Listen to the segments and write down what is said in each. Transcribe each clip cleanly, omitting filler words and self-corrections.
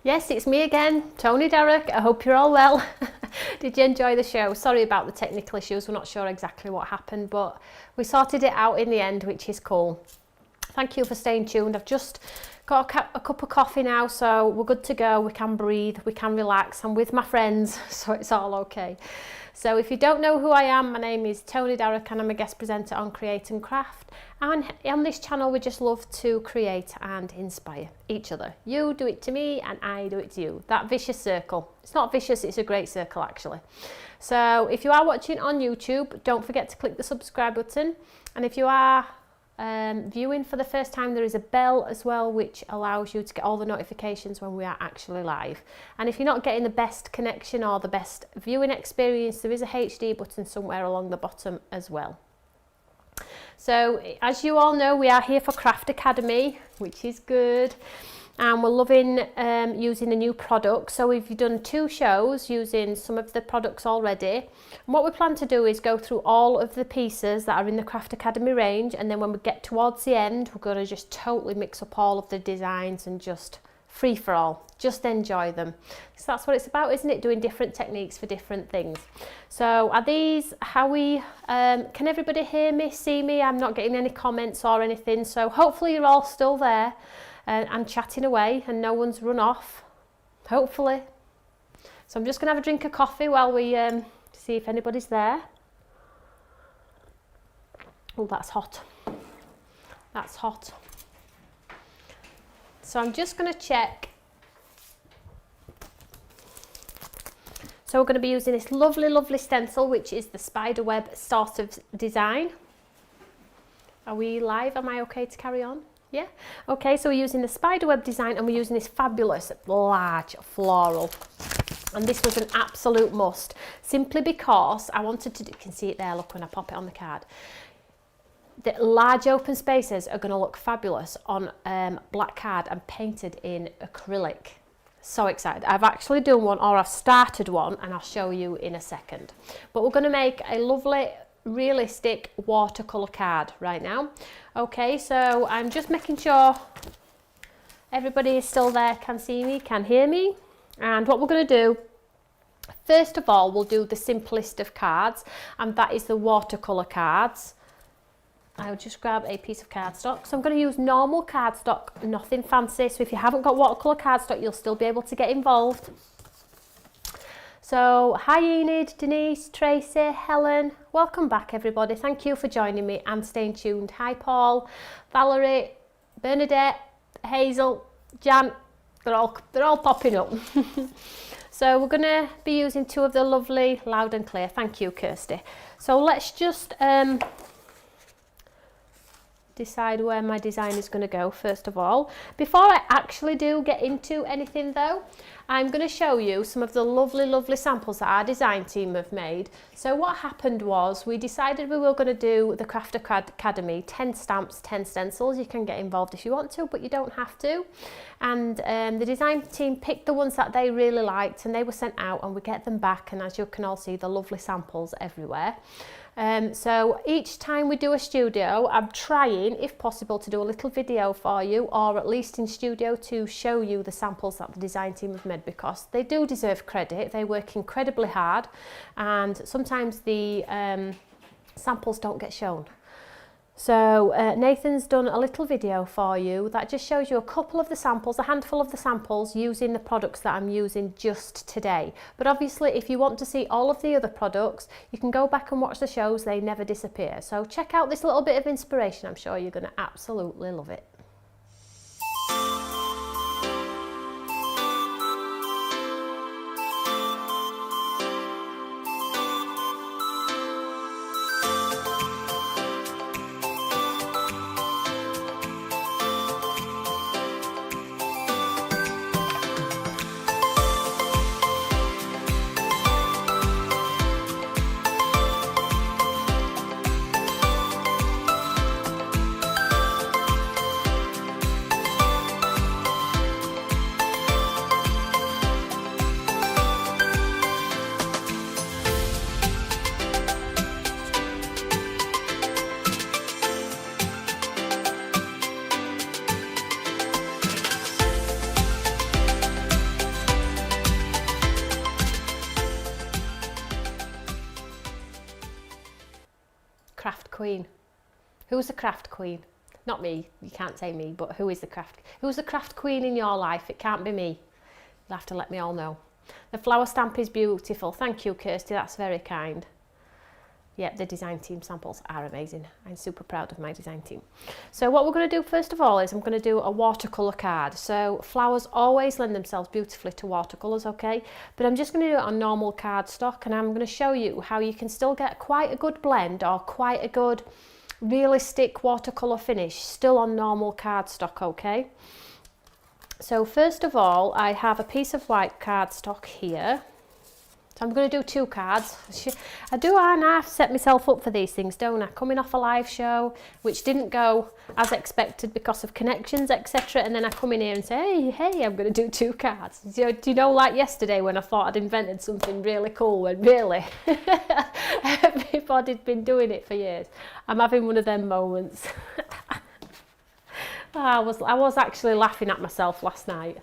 Yes, it's me again, Tony Derrick. I hope you're all well. Did you enjoy the show? Sorry about the technical issues. We're not sure exactly what happened, but we sorted it out in the end, which is cool. Thank you for staying tuned. I've just got a cup of coffee now, so we're good to go. We can breathe, we can relax. I'm with my friends, so it's all okay. So if you don't know who I am, my name is Tony Derrick and I'm a guest presenter on Create and Craft. And on this channel, we just love to create and inspire each other. You do it to me and I do it to you. That vicious circle. It's not vicious, it's a great circle actually. So if you are watching on YouTube, don't forget to click the subscribe button. And if you are viewing for the first time, there is a bell as well which allows you to get all the notifications when we are actually live. And if you're not getting the best connection or the best viewing experience, there is a HD button somewhere along the bottom as well. So as you all know, we are here for Craft Academy, which is good, and we're loving using the new products. So we've done 2 shows using some of the products already, and what we plan to do is go through all of the pieces that are in the Craft Academy range, and then when we get towards the end, we're going to just totally mix up all of the designs and just free for all, just enjoy them. So that's what it's about, isn't it? Doing different techniques for different things. So are these how we can everybody hear me, see me? I'm not getting any comments or anything, so hopefully you're all still there and chatting away and no one's run off, hopefully. So I'm just gonna have a drink of coffee while we see if anybody's there. Oh, that's hot. That's hot. So I'm just going to check. So we're going to be using this lovely, lovely stencil, which is the Spiderweb sort of design. Are we live? Am I okay to carry on? Yeah? Okay, so we're using the Spiderweb design and we're using this fabulous large floral. And this was an absolute must, simply because I wanted to, you can see it there, look when I pop it on the card. The large open spaces are going to look fabulous on black card and painted in acrylic. So excited. I've actually done one, or I've started one, and I'll show you in a second. But we're going to make a lovely, realistic watercolor card right now. Okay, so I'm just making sure everybody is still there, can see me, can hear me. And what we're going to do, first of all, we'll do the simplest of cards, and that is the watercolor cards. I'll just grab a piece of cardstock. So I'm going to use normal cardstock, nothing fancy. So if you haven't got watercolour cardstock, you'll still be able to get involved. So hi Enid, Denise, Tracy, Helen, welcome back everybody. Thank you for joining me and staying tuned. Hi Paul, Valerie, Bernadette, Hazel, Jan, they're all popping up. So we're going to be using 2 of the lovely Loud and Clear. Thank you, Kirsty. So let's just decide where my design is going to go first of all. Before I actually do get into anything though, I'm going to show you some of the lovely, lovely samples that our design team have made. So what happened was we decided we were going to do the Craft Academy 10 stamps, 10 stencils. You can get involved if you want to, but you don't have to. And the design team picked the ones that they really liked and they were sent out, and we get them back, and as you can all see, the lovely samples everywhere. So each time we do a studio, I'm trying, if possible, to do a little video for you, or at least in studio, to show you the samples that the design team have made, because they do deserve credit. They work incredibly hard, and sometimes the samples don't get shown. So Nathan's done a little video for you that just shows you a couple of the samples, a handful of the samples using the products that I'm using just today. But obviously if you want to see all of the other products, you can go back and watch the shows, they never disappear. So check out this little bit of inspiration, I'm sure you're going to absolutely love it. craft queen? Who's the craft queen? Not me, you can't say me, but who's the craft queen in your life? It can't be me. You'll have to let me all know. The flower stamp is beautiful. Thank you, Kirsty, that's very kind. Yep, the design team samples are amazing. I'm super proud of my design team. So what we're going to do first of all is I'm going to do a watercolour card. So flowers always lend themselves beautifully to watercolours, okay? But I'm just going to do it on normal cardstock, and I'm going to show you how you can still get quite a good blend or quite a good realistic watercolour finish still on normal cardstock, okay? So first of all, I have a piece of white cardstock here. So I'm going to do 2 cards. I have to set myself up for these things, don't I? Coming off a live show, which didn't go as expected because of connections, etc. And then I come in here and say, hey, I'm going to do 2 cards. Do you know, like yesterday when I thought I'd invented something really cool, and really, everybody'd been doing it for years. I'm having one of them moments. I was actually laughing at myself last night,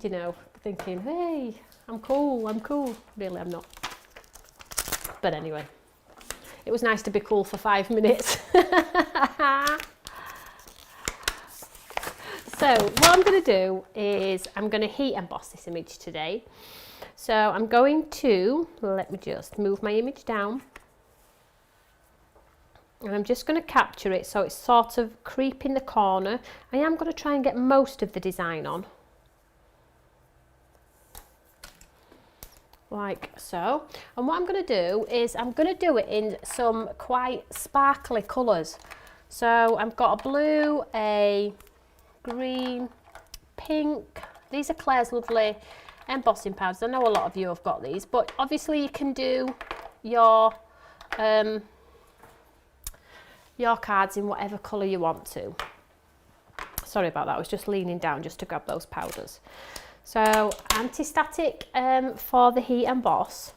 you know, thinking, hey, I'm cool. Really, I'm not. But anyway, it was nice to be cool for 5 minutes. So what I'm going to do is I'm going to heat emboss this image today. So I'm going to, let me just move my image down. And I'm just going to capture it so it's sort of creeping the corner. I am going to try and get most of the design on. Like so. And what I'm going to do is I'm going to do it in some quite sparkly colours. So I've got a blue, a green, pink. These are Claire's lovely embossing powders. I know a lot of you have got these, but obviously you can do your cards in whatever colour you want to. Sorry about that, I was just leaning down just to grab those powders. So anti-static for the heat emboss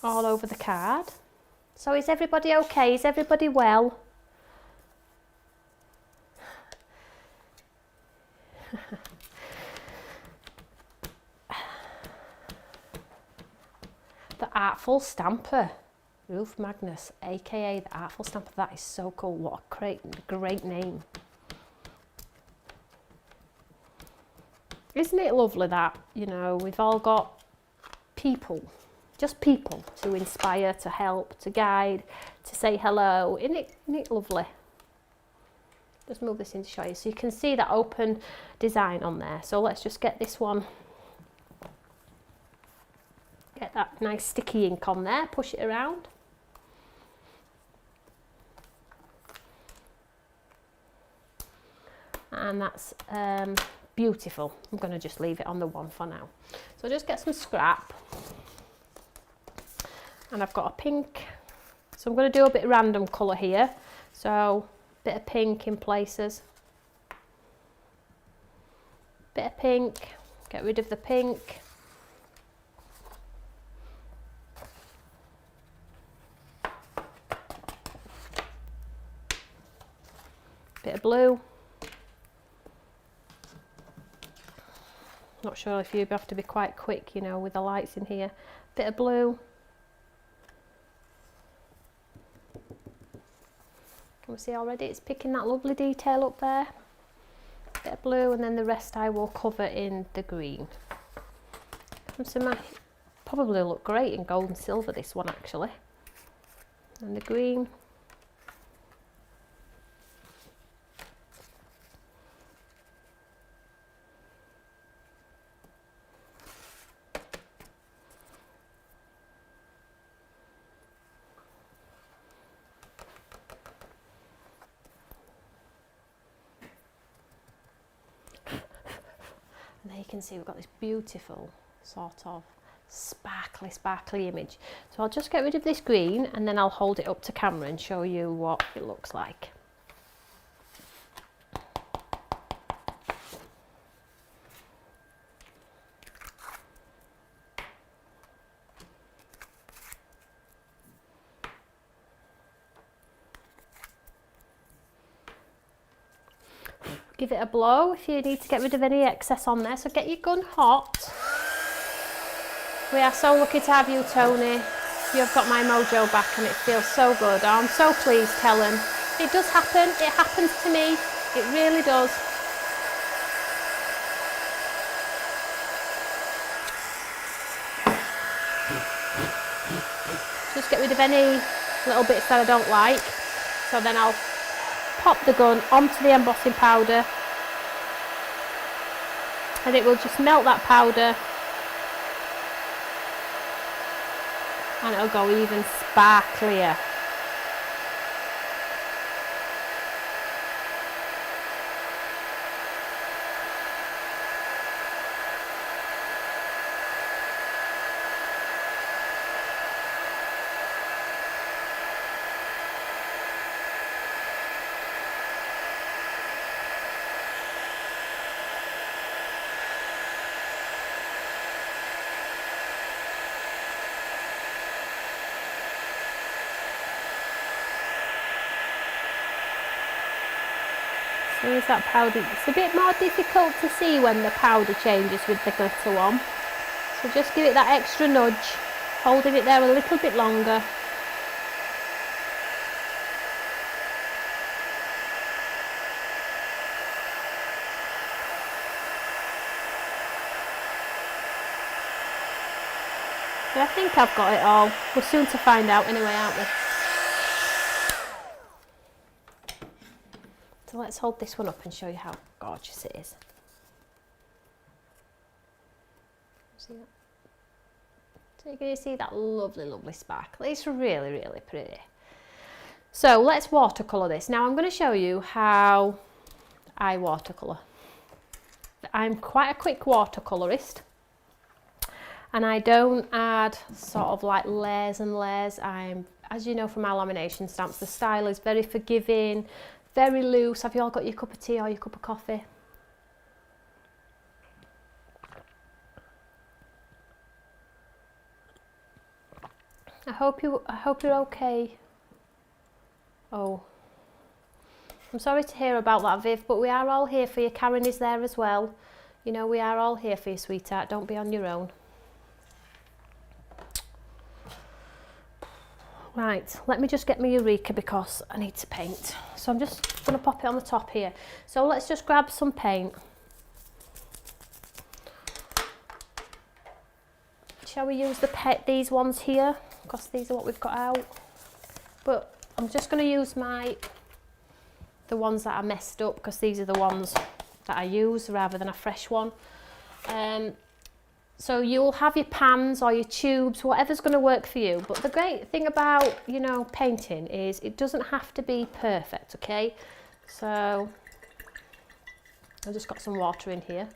all over the card. So is everybody okay? Is everybody well? The Artful Stamper. Ruth Magnus, aka the Artful Stamper. That is so cool. What a great name. Isn't it lovely that, you know, we've all got people, just people to inspire, to help, to guide, to say hello. Isn't it lovely? Just move this in to show you. So you can see that open design on there. So let's just get this one, get that nice sticky ink on there, push it around. And that's beautiful. I'm going to just leave it on the one for now. So I'll just get some scrap. And I've got a pink. So I'm going to do a bit of random colour here. So a bit of pink in places. Bit of pink. Get rid of the pink. Bit of blue. Not sure if you have to be quite quick, you know, with the lights in here. Bit of blue. Can we see already? It's picking that lovely detail up there. Bit of blue, and then the rest I will cover in the green. So probably look great in gold and silver, this one actually. And the green. And there you can see we've got this beautiful sort of sparkly image. So I'll just get rid of this green, and then I'll hold it up to camera and show you what it looks like. Give it a blow if you need to get rid of any excess on there. So get your gun hot. We are so lucky to have you, Tony. you've got my mojo back and it feels so good. Oh, I'm so pleased, Helen. It does happen. It happens to me. It really does. Just get rid of any little bits that I don't like. So then I'll pop the gun onto the embossing powder and it will just melt that powder and it'll go even sparklier. There's that powder. It's a bit more difficult to see when the powder changes with the glitter on. So just give it that extra nudge, holding it there a little bit longer. But I think I've got it all. We're soon to find out anyway, aren't we? So let's hold this one up and show you how gorgeous it is. See that? So can you see that lovely, lovely sparkle? It's really, really pretty. So let's watercolour this. Now I'm going to show you how I watercolour. I'm quite a quick watercolourist. And I don't add sort of like layers and layers. As you know from my lamination stamps, the style is very forgiving, very loose. Have you all got your cup of tea or your cup of coffee? I hope you're okay. Oh, I'm sorry to hear about that, Viv, but we are all here for you. Karen is there as well. You know, we are all here for you, sweetheart. Don't be on your own. Right, let me just get my Eureka because I need to paint. So I'm just going to pop it on the top here. So let's just grab some paint. Shall we use these ones here? Because these are what we've got out. But I'm just going to use the ones that I messed up because these are the ones that I use rather than a fresh one. So you'll have your pans or your tubes, whatever's going to work for you. But the great thing about, you know, painting is it doesn't have to be perfect, okay? So I've just got some water in here.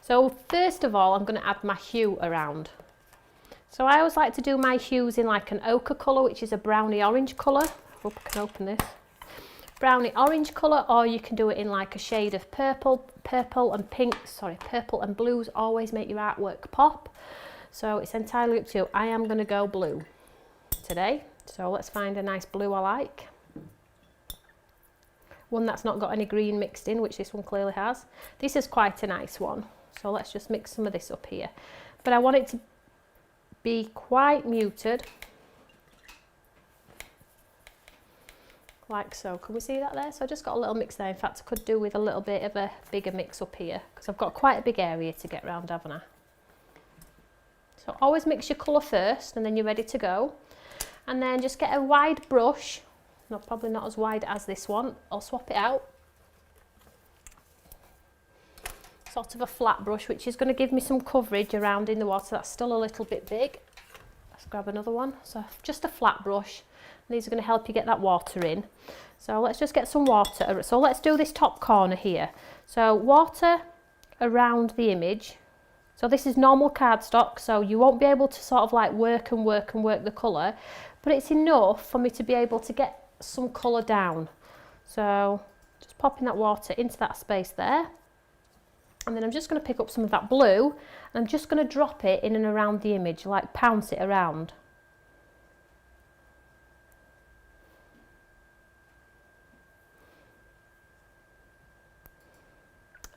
So first of all, I'm going to add my hue around. So I always like to do my hues in like an ochre colour, which is a browny orange colour. I hope I can open this. Browny orange colour, or you can do it in like a shade of purple and pink. Sorry, purple and blues always make your artwork pop. So it's entirely up to you. I am going to go blue today. So let's find a nice blue I like. One that's not got any green mixed in, which this one clearly has. This is quite a nice one. So let's just mix some of this up here. But I want it to be quite muted. Like so. Can we see that there? So I just got a little mix there. In fact, I could do with a little bit of a bigger mix up here because I've got quite a big area to get around, haven't I? So always mix your colour first and then you're ready to go. And then just get a wide brush. No, probably not as wide as this one. I'll swap it out. Sort of a flat brush, which is going to give me some coverage around in the water. That's still a little bit big. Let's grab another one. So just a flat brush. These are going to help you get that water in. So let's just get some water. So let's do this top corner here. So water around the image. So this is normal cardstock, so you won't be able to sort of like work the colour, but it's enough for me to be able to get some colour down. So just popping that water into that space there. And then I'm just going to pick up some of that blue and I'm just going to drop it in and around the image, like pounce it around.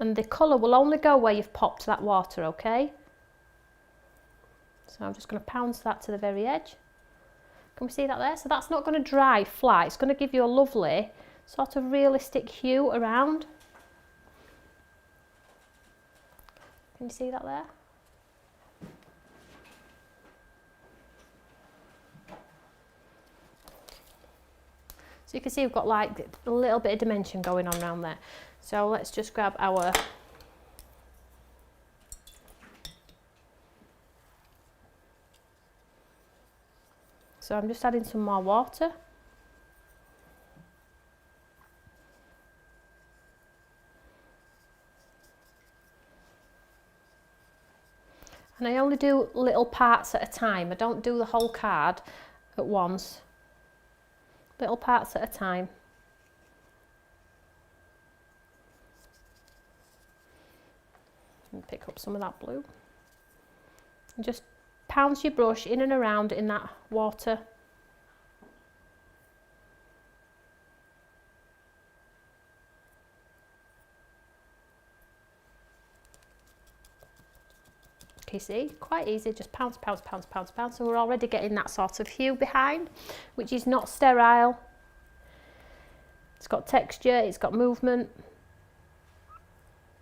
And the colour will only go where you've popped that water, okay? So I'm just going to pounce that to the very edge. Can we see that there? So that's not going to dry flat. It's going to give you a lovely sort of realistic hue around. Can you see that there? So you can see we've got like a little bit of dimension going on around there. So let's just grab our So I'm just adding some more water. And I only do little parts at a time. I don't do the whole card at once. Little parts at a time. And pick up some of that blue. And just pounce your brush in and around in that water. Can you see? Quite easy, just pounce, pounce, pounce, pounce, pounce. So we're already getting that sort of hue behind, which is not sterile. It's got texture, it's got movement.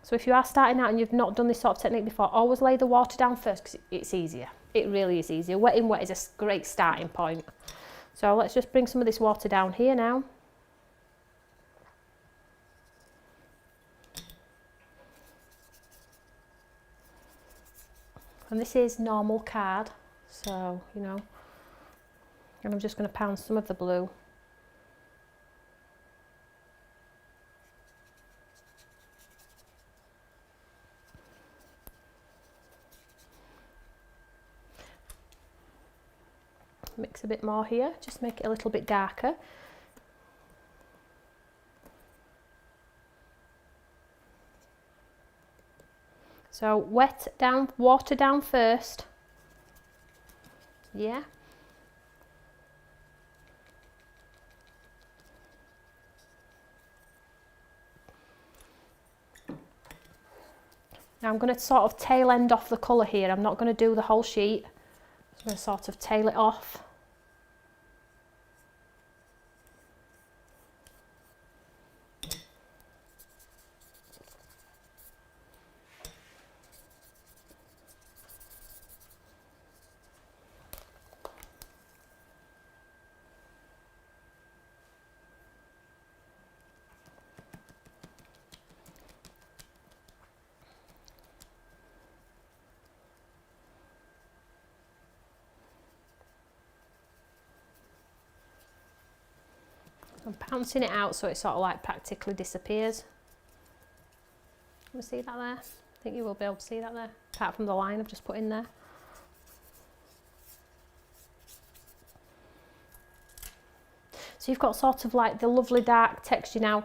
So if you are starting out and you've not done this sort of technique before, always lay the water down first because it's easier. It really is easier. Wet in wet is a great starting point. So let's just bring some of this water down here now. And this is normal card, so, you know, and I'm just going to pound some of the blue. Mix a bit more here, just make it a little bit darker. So wet down, water down first. Yeah. Now I'm going to sort of tail end off the colour here. I'm not going to do the whole sheet. I'm going to sort of tail it off. I'm pouncing it out so it sort of like practically disappears. Can you see that there? I think you will be able to see that there, apart from the line I've just put in there. So you've got sort of like the lovely dark texture now.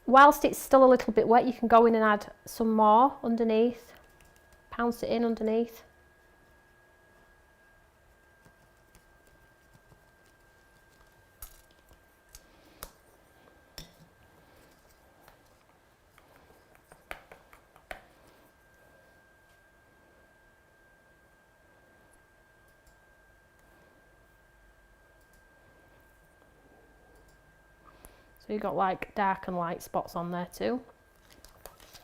Whilst it's still a little bit wet, you can go in and add some more underneath. Pounce it in underneath. So you've got like dark and light spots on there too.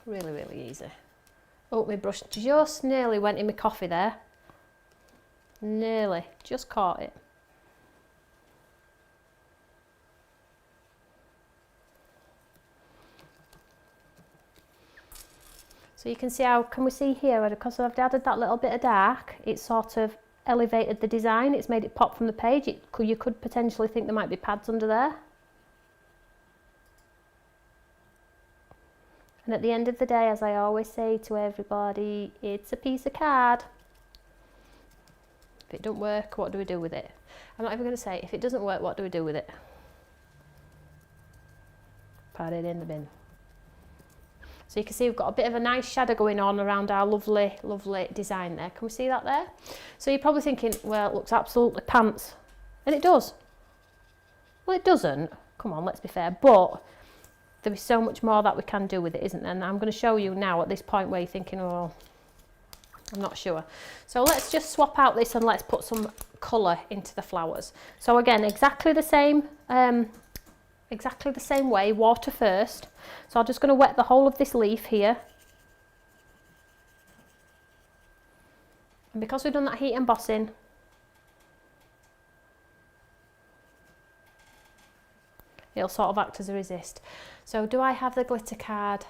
Really, really easy. Oh, my brush just nearly went in my coffee there. Nearly, just caught it. So you can see how, can we see here, because I've added that little bit of dark, it's sort of elevated the design, it's made it pop from the page. You could potentially think there might be pads under there. And at the end of the day, as I always say to everybody, it's a piece of card. If it don't work, what do we do with it? I'm not even going to say, if it doesn't work, what do we do with it? Put it in the bin. So you can see we've got a bit of a nice shadow going on around our lovely, lovely design there. Can we see that there? So you're probably thinking, well, it looks absolutely pants. And it does. Well, it doesn't. Come on, let's be fair. But there is so much more that we can do with it, isn't there? And I'm going to show you now at this point where you're thinking, oh, I'm not sure. So let's just swap out this and let's put some colour into the flowers. So again, exactly the same way, water first. So I'm just going to wet the whole of this leaf here. And because we've done that heat embossing, it'll sort of act as a resist. So do I have the glitter card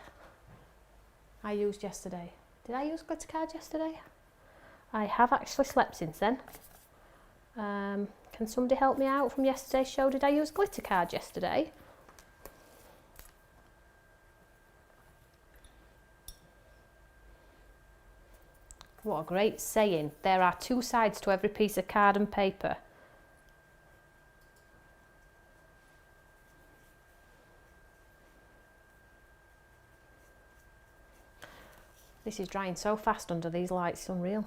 I used yesterday? Did I use glitter card yesterday? I have actually slept since then. Can somebody help me out from yesterday's show? Did I use glitter card yesterday? What a great saying. There are two sides to every piece of card and paper. This is drying so fast under these lights, it's unreal.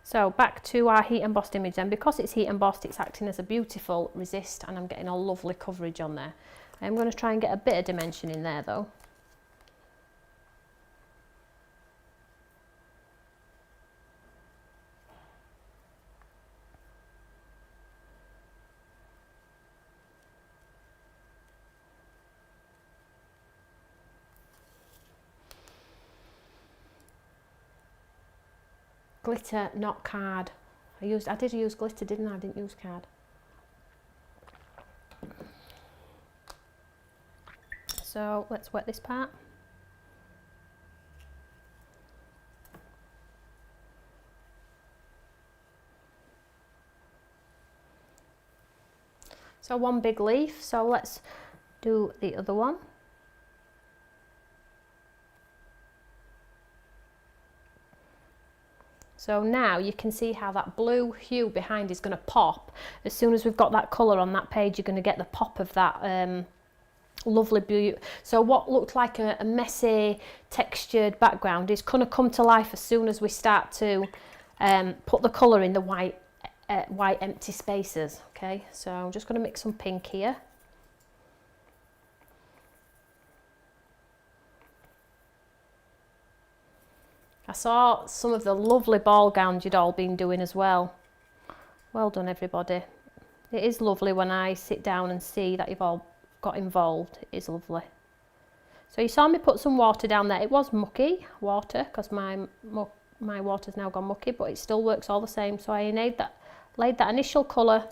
So back to our heat embossed image then. Because it's heat embossed, it's acting as a beautiful resist and I'm getting a lovely coverage on there. I'm going to try and get a bit of dimension in there though. Glitter, not card. I did use glitter, didn't I? I didn't use card. So let's wet this part. So one big leaf, so let's do the other one. So now you can see how that blue hue behind is going to pop. As soon as we've got that colour on that page, you're going to get the pop of that lovely blue. So what looked like a messy, textured background is going to come to life as soon as we start to put the colour in the white empty spaces. Okay, so I'm just going to mix some pink here. I saw some of the lovely ball gowns you'd all been doing as well. Well done everybody. It is lovely when I sit down and see that you've all got involved. It is lovely. So you saw me put some water down there. It was mucky water because my water's now gone mucky, but it still works all the same. So I laid that initial colour.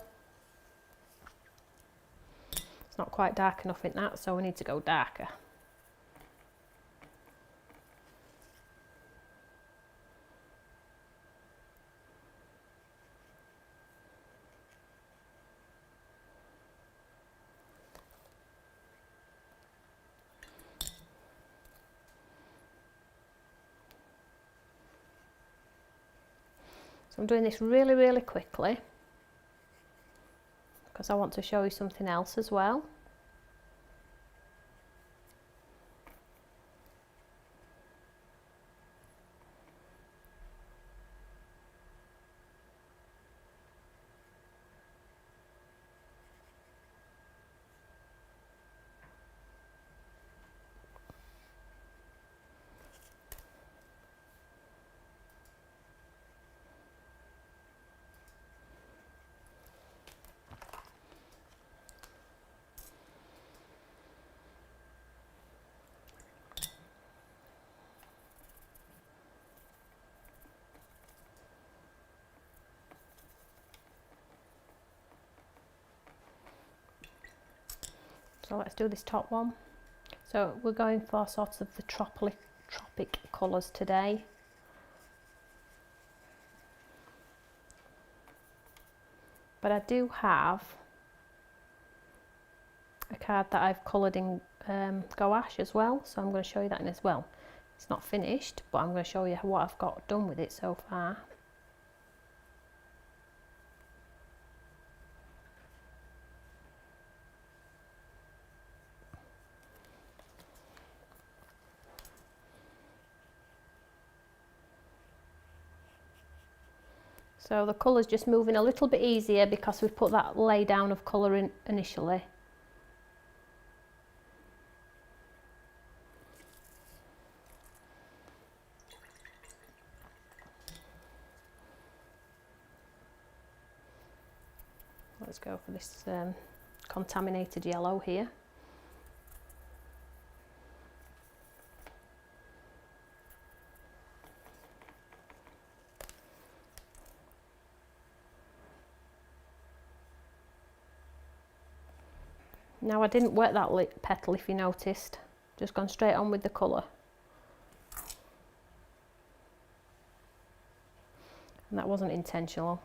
It's not quite dark enough in that, so we need to go darker. I'm doing this really, really quickly because I want to show you something else as well. So let's do this top one. So we're going for sort of the tropic colours today. But I do have a card that I've coloured in gouache as well, so I'm going to show you that in as well. It's not finished, but I'm going to show you what I've got done with it so far. So the colour's just moving a little bit easier because we've put that lay down of colour in initially. Let's go for this contaminated yellow here. Now I didn't wet that petal, if you noticed, just gone straight on with the colour. And that wasn't intentional.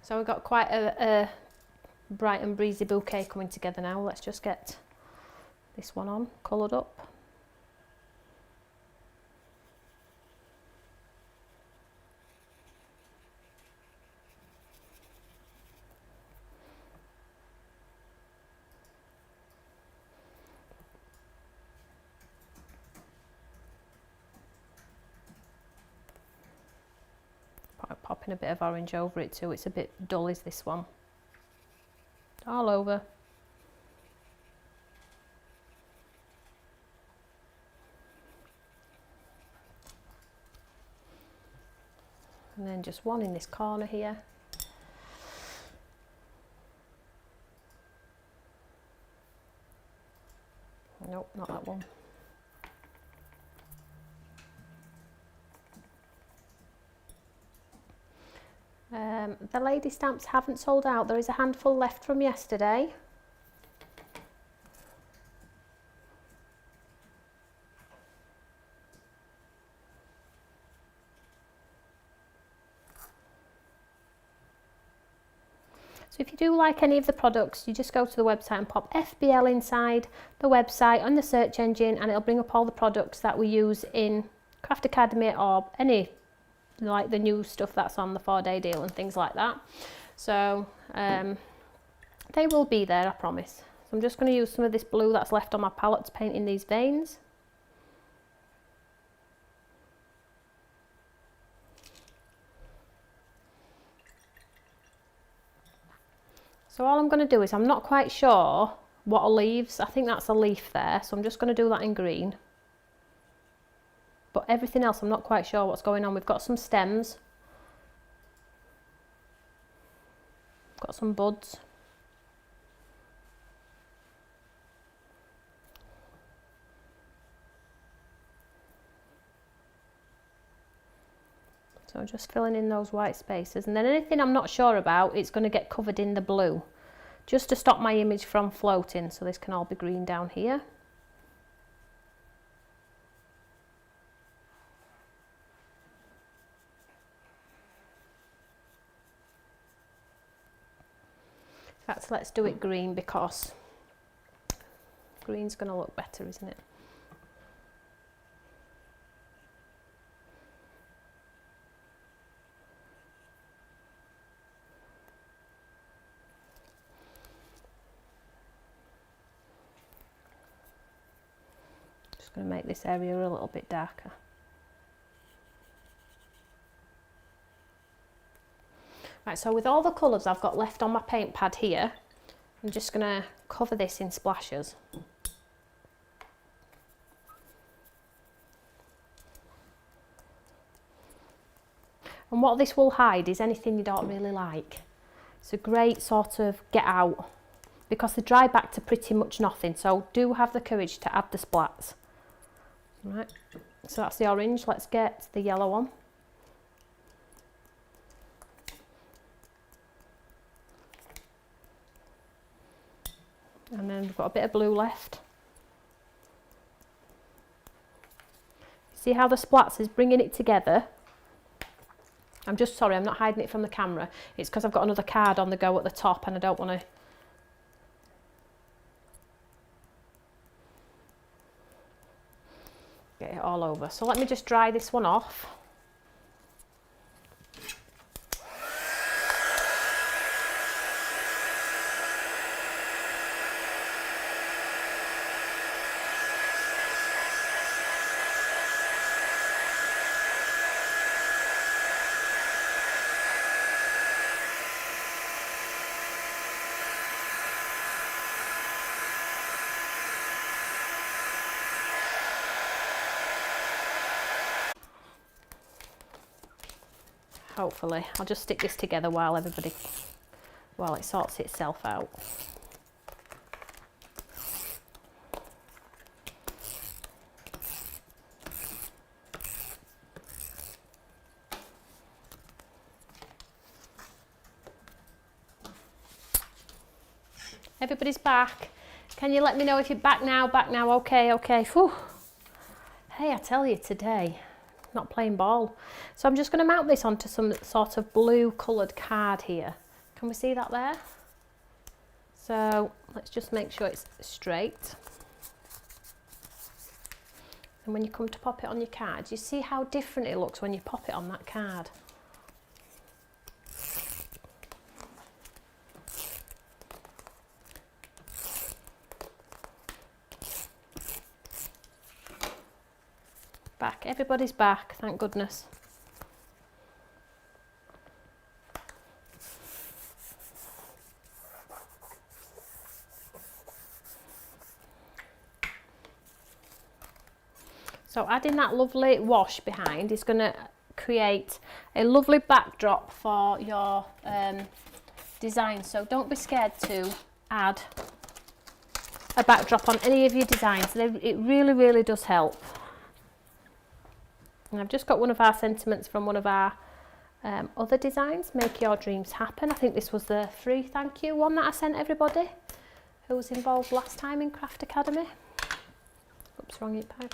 So we've got quite a bright and breezy bouquet coming together now. Let's just get this one on, coloured up. Popping a bit of orange over it too. It's a bit dull, is this one. All over. And then just one in this corner here. Nope, not that one. The lady stamps haven't sold out. There is a handful left from yesterday. So if you do like any of the products, you just go to the website and pop FBL inside the website on the search engine, and it'll bring up all the products that we use in Craft Academy, or any like the new stuff that's on the 4-day deal and things like that. So they will be there, I promise. So I'm just going to use some of this blue that's left on my palette to paint in these veins. So all I'm going to do is, I'm not quite sure what are leaves. I think that's a leaf there, so I'm just going to do that in green. But everything else I'm not quite sure what's going on. We've got some stems, got some buds, so just filling in those white spaces, and then anything I'm not sure about, it's going to get covered in the blue just to stop my image from floating. So this can all be green down here. In fact, let's do it green, because green's going to look better, isn't it? Just going to make this area a little bit darker. Right, so with all the colours I've got left on my paint pad here, I'm just going to cover this in splashes. And what this will hide is anything you don't really like. It's a great sort of get out, because they dry back to pretty much nothing, so do have the courage to add the splats. Right, so that's the orange. Let's get the yellow on. And then we've got a bit of blue left. See how the splats is bringing it together? I'm just sorry, I'm not hiding it from the camera. It's because I've got another card on the go at the top, and I don't want to... get it all over. So let me just dry this one off. hopefully. I'll just stick this together while it sorts itself out. Everybody's back. Can you let me know if you're back now? Back now. Okay, okay. Whew. Hey, I tell you today, not playing ball. So I'm just going to mount this onto some sort of blue coloured card here. Can we see that there? So let's just make sure it's straight. And when you come to pop it on your card, you see how different it looks when you pop it on that card. Back, everybody's back, thank goodness. So adding that lovely wash behind is going to create a lovely backdrop for your design. So don't be scared to add a backdrop on any of your designs. It really, really does help. And I've just got one of our sentiments from one of our other designs, Make Your Dreams Happen. I think this was the free thank you one that I sent everybody who was involved last time in Craft Academy. Oops, wrong ink pipe.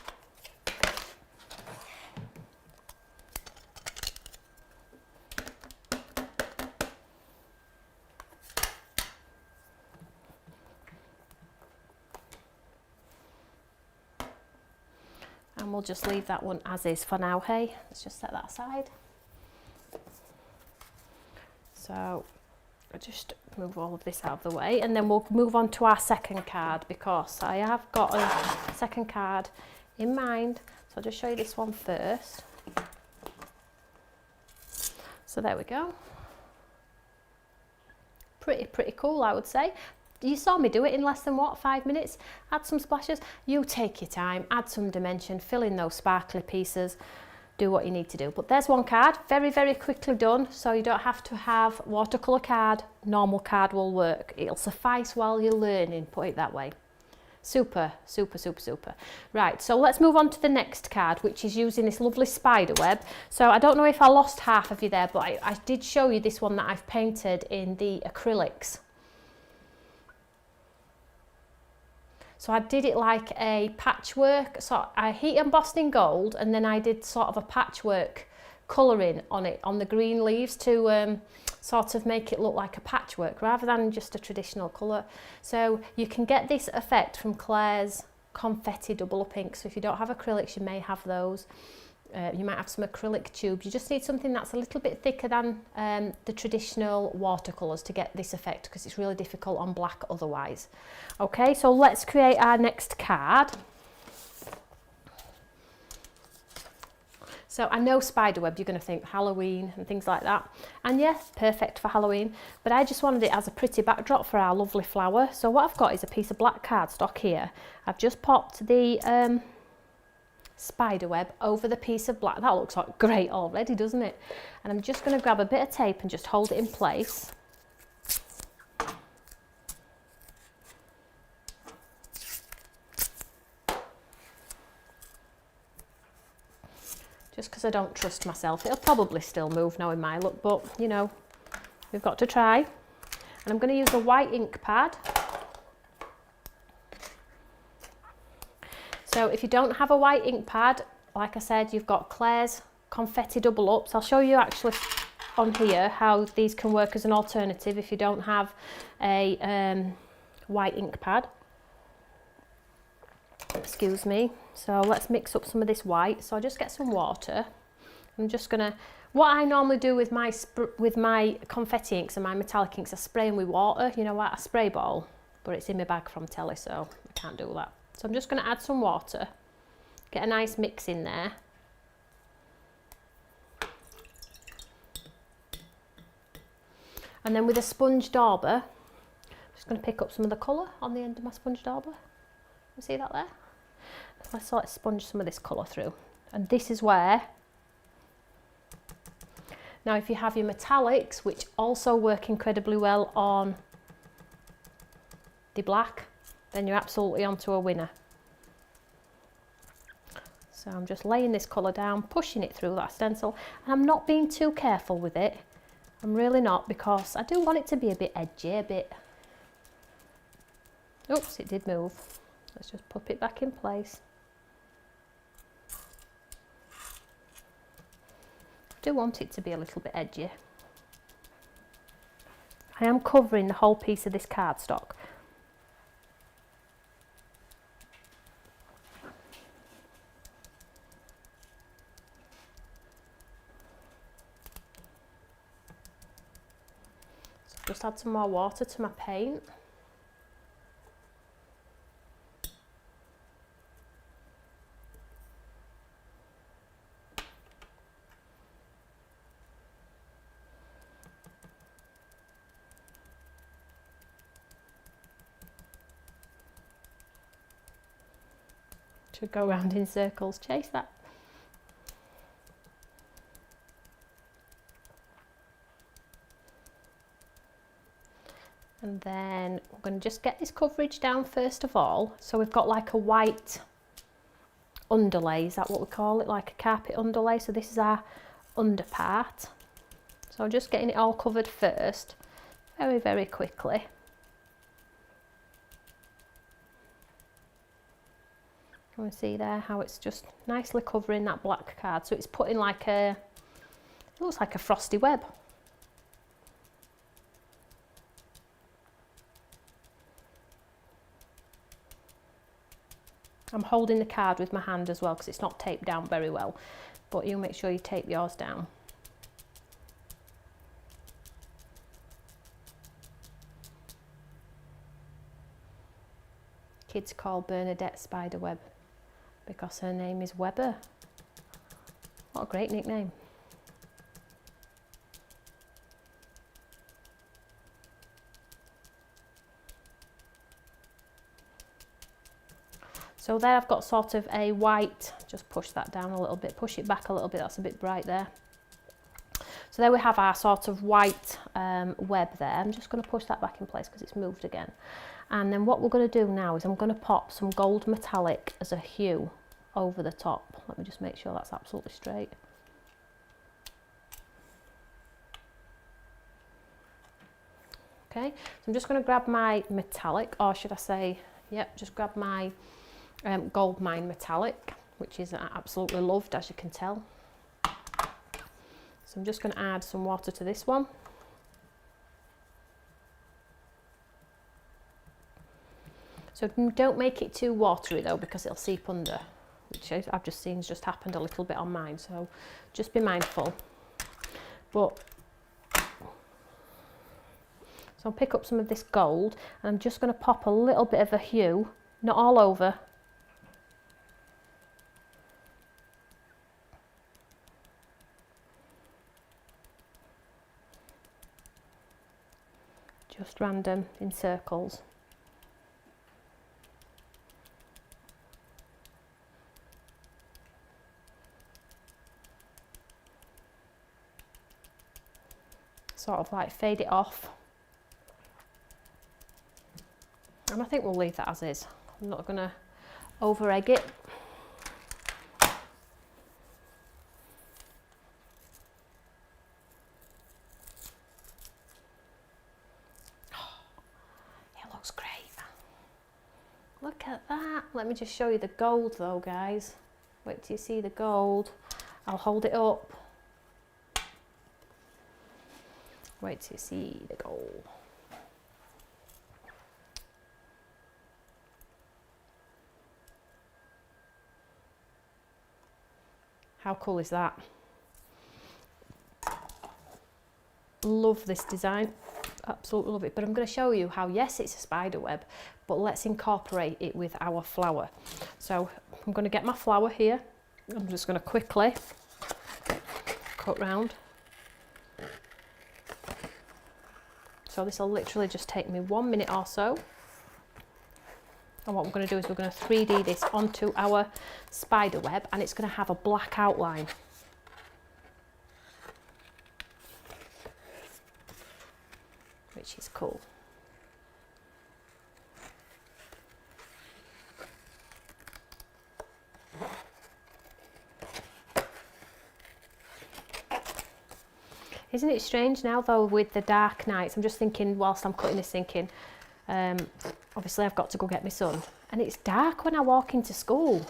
And we'll just leave that one as is for now, hey? Let's just set that aside. So I'll just move all of this out of the way and then we'll move on to our second card because I have got a second card in mind. So I'll just show you this one first. So there we go. Pretty cool, I would say. You saw me do it in less than what, 5 minutes? Add some splashes. You take your time, add some dimension, fill in those sparkly pieces, do what you need to do. But there's one card, very, very quickly done. So you don't have to have watercolor card, normal card will work. It'll suffice while you're learning, put it that way. Super, super, super, super. Right, so let's move on to the next card, which is using this lovely Spiderweb. So I don't know if I lost half of you there, but I did show you this one that I've painted in the acrylics. So I did it like a patchwork, so I heat embossed in gold and then I did sort of a patchwork colouring on it, on the green leaves to sort of make it look like a patchwork rather than just a traditional colour. So you can get this effect from Claire's confetti double up ink, so if you don't have acrylics you may have those. You might have some acrylic tubes. You just need something that's a little bit thicker than the traditional watercolours to get this effect because it's really difficult on black otherwise. Okay, so let's create our next card. So I know Spiderweb, you're going to think Halloween and things like that. And yes, perfect for Halloween. But I just wanted it as a pretty backdrop for our lovely flower. So what I've got is a piece of black cardstock here. I've just popped the Spiderweb over the piece of black. That looks like great already, doesn't it? And I'm just going to grab a bit of tape and just hold it in place. Just because I don't trust myself. It'll probably still move knowing my look, but you know, we've got to try. And I'm going to use a white ink pad. So if you don't have a white ink pad, like I said, you've got Claire's confetti double ups. I'll show you actually on here how these can work as an alternative if you don't have a white ink pad. Excuse me. So let's mix up some of this white. So I'll just get some water. I'm just gonna, what I normally do with my confetti inks and my metallic inks, I spray them with water, you know what, a spray ball, but it's in my bag from telly, so I can't do that. So I'm just going to add some water, get a nice mix in there. And then with a sponge dauber, I'm just going to pick up some of the colour on the end of my sponge dauber. You see that there? Let's sort of sponge some of this colour through. And this is where Now if you have your metallics, which also work incredibly well on the black, then you're absolutely onto a winner. So I'm just laying this colour down, pushing it through that stencil, and I'm not being too careful with it. I'm really not, because I do want it to be a bit edgy, a bit... Oops, it did move. Let's just pop it back in place. I do want it to be a little bit edgy. I am covering the whole piece of this cardstock. So just add some more water to my paint. Should go around in circles, chase that. And then we're going to just get this coverage down first of all. So we've got like a white underlay, is that what we call it? Like a carpet underlay. So this is our under part. So I'm just getting it all covered first, very, very quickly. You can see there how it's just nicely covering that black card. So it's putting like a, it looks like a frosty web. I'm holding the card with my hand as well because it's not taped down very well, but you make sure you tape yours down. Kids call Bernadette Spiderweb because her name is Weber. What a great nickname. So there I've got sort of a white, just push that down a little bit, push it back a little bit, that's a bit bright there. So there we have our sort of white web there. I'm just going to push that back in place because it's moved again. And then what we're going to do now is I'm going to pop some gold metallic as a hue over the top. Let me just make sure that's absolutely straight. Okay, so I'm just going to grab my metallic, or should I say, yep, just grab my gold mine metallic, which is absolutely loved, as you can tell. So I'm just going to add some water to this one. So don't make it too watery though, because it'll seep under, which I've just seen has just happened a little bit on mine, so just be mindful. But so I'll pick up some of this gold and I'm just going to pop a little bit of a hue, not all over. Just random in circles. Sort of like fade it off. And I think we'll leave that as is. I'm not going to over egg it. It looks great. Look at that. Let me just show you the gold though, guys. Wait till you see the gold. I'll hold it up. Wait till you see the gold. How cool is that? Love this design, absolutely love it. But I'm going to show you how, yes, it's a spider web, but let's incorporate it with our flower. So I'm going to get my flower here. I'm just going to quickly cut round. So this will literally just take me 1 minute or so. And what we're going to do is we're going to 3D this onto our spider web, and it's going to have a black outline. which is cool. Isn't it strange now though with the dark nights? I'm just thinking whilst I'm cutting this, thinking, obviously I've got to go get my son, and it's dark when I walk into school.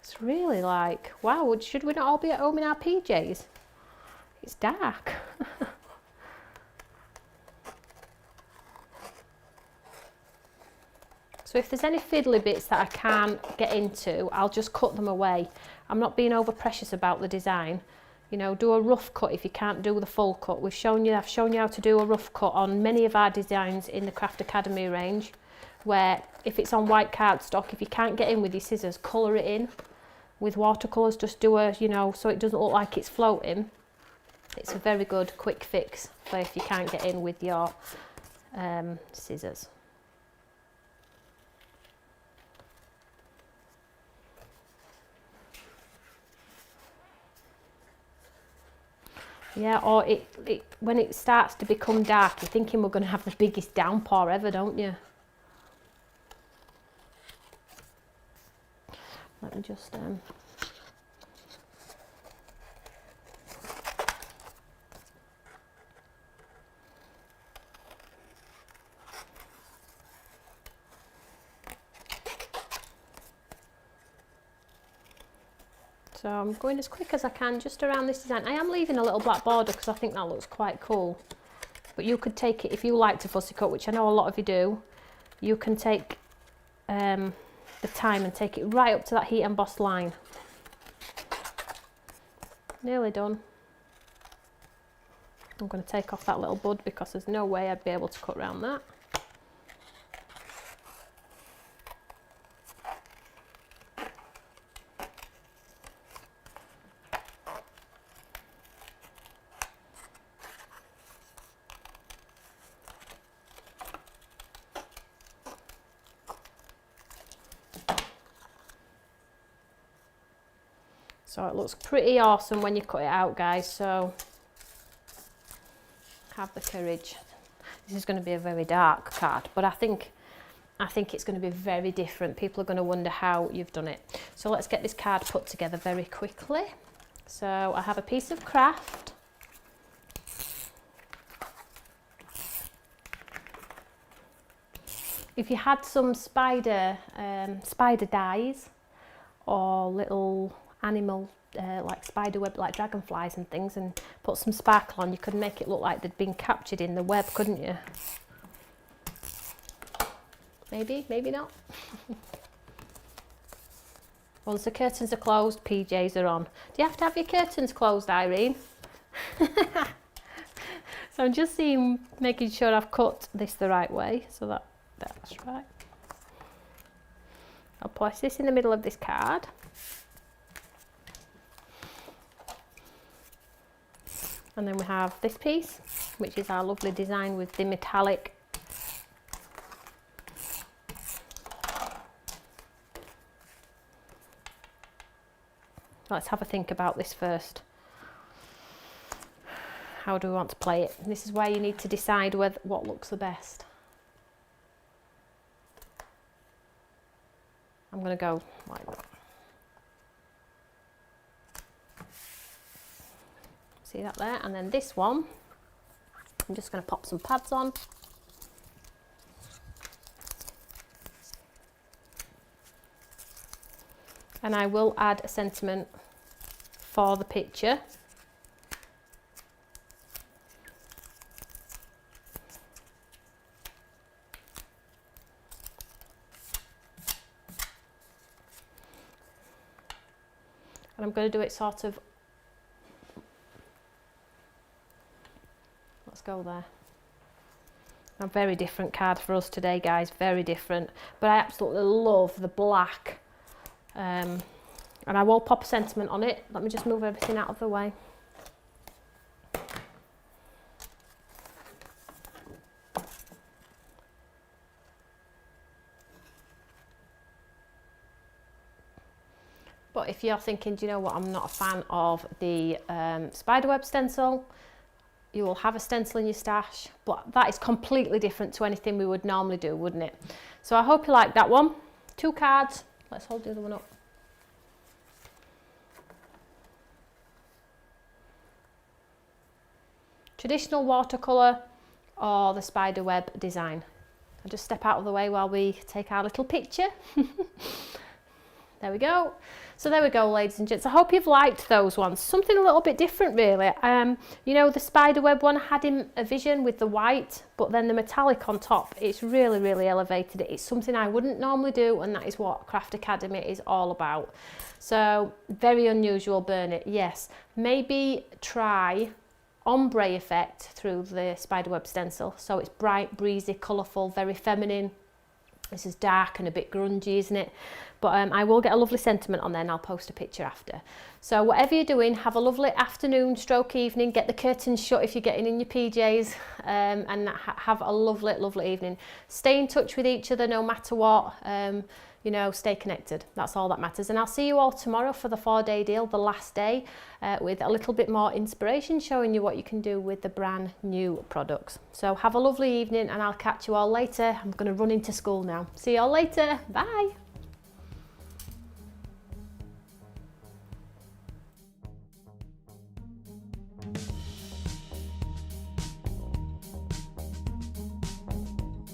It's really like, wow, should we not all be at home in our PJs? It's dark. So if there's any fiddly bits that I can't get into, I'll just cut them away. I'm not being over precious about the design. You know, do a rough cut if you can't do the full cut. I've shown you how to do a rough cut on many of our designs in the Craft Academy range, where if it's on white cardstock, if you can't get in with your scissors, colour it in with watercolours. Just do a, you know, so it doesn't look like it's floating. It's a very good quick fix for if you can't get in with your scissors. Yeah, or when it starts to become dark, you're thinking we're going to have the biggest downpour ever, don't you? Let me just... So I'm going as quick as I can just around this design. I am leaving a little black border because I think that looks quite cool. But you could take it, if you like to fussy cut, which I know a lot of you do, you can take the time and take it right up to that heat embossed line. Nearly done. I'm going to take off that little bud because there's no way I'd be able to cut around that. So it looks pretty awesome when you cut it out, guys, so have the courage. This is going to be a very dark card, but I think it's going to be very different. People are going to wonder how you've done it. So let's get this card put together very quickly. So I have a piece of craft. If you had some spider dies or little animal like spiderweb, like dragonflies and things, and put some sparkle on, you could make it look like they'd been captured in the web, couldn't you? Maybe not. Once the curtains are closed, PJs are on. Do you have to have your curtains closed, Irene? So I'm just making sure I've cut this the right way, so that's right. I'll place this in the middle of this card. And then we have this piece, which is our lovely design with the metallic. Let's have a think about this first. How do we want to play it? And this is where you need to decide what looks the best. I'm going to go like that. See that there? And then this one, I'm just going to pop some pads on. And I will add a sentiment for the picture. And I'm going to do it sort of, let's go there. A very different card for us today, guys, very different. But I absolutely love the black. And I will pop a sentiment on it. Let me just move everything out of the way. But if you're thinking, do you know what, I'm not a fan of the spiderweb stencil, you will have a stencil in your stash, but that is completely different to anything we would normally do, wouldn't it? So I hope you like that one. 2 cards. Let's hold the other one up. Traditional watercolour or the Spiderweb design. I'll just step out of the way while we take our little picture. There we go. So there we go, ladies and gents. I hope you've liked those ones. Something a little bit different, really. You know, the Spiderweb one had a vision with the white, but then the metallic on top. It's really, really elevated it. It's something I wouldn't normally do, and that is what Craft Academy is all about. So very unusual, burn it. Yes, maybe try ombre effect through the Spiderweb stencil. So it's bright, breezy, colourful, very feminine. This is dark and a bit grungy, isn't it? But I will get a lovely sentiment on there and I'll post a picture after. So whatever you're doing, have a lovely afternoon stroke evening. Get the curtains shut if you're getting in your PJs, and have a lovely, lovely evening. Stay in touch with each other no matter what. You know, stay connected. That's all that matters. And I'll see you all tomorrow for the 4-day deal, the last day, with a little bit more inspiration, showing you what you can do with the brand new products. So have a lovely evening and I'll catch you all later. I'm going to run into school now. See you all later. Bye.